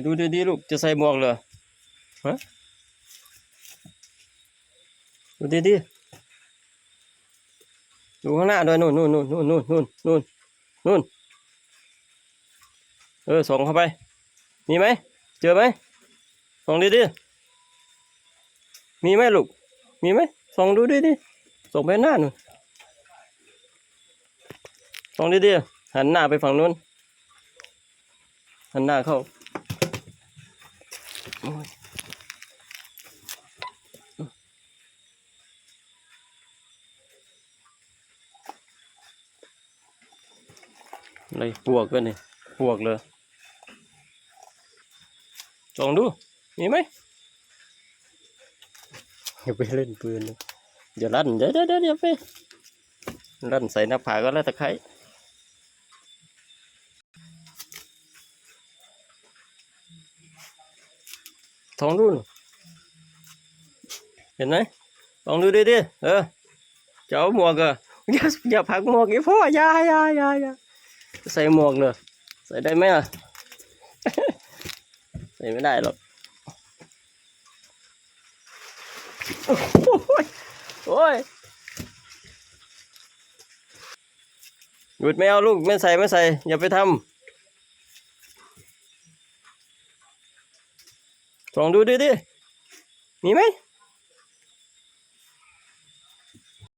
ดูดีๆลูกจะใส่หมวกเหรอฮะดูดีๆดูข้างหน้าด้วยนู่นนู่นส่องเข้าไปมีไหมเจอไหมส่องดีๆมีไหมลูกมีไหมส่องดูดีๆส่องไปหน้านู่นส่องดีๆหันหน้าไปฝั่งนู้นหันหน้าเข้าอะไรปวกกันนี่ปวกเลยส่องดูมีไหมอย่าไปเล่นปืนเลยอย่าลั่นเดี๋ยวไปลั่นใส่หน้าผากก็แล้วตะไคร้ส่องดูเห็นไหมส่องดูดิเจ้าหมวกอย่าพักหมวกอีพ่ออย่าใส่หมวกเลยใส่ได้ไหมล่ะ ใส่ไม่ได้หรอกโอ้ยหยุดไม่เอาลูกไม่ใส่อย่าไปทำลองดูดิมีไหม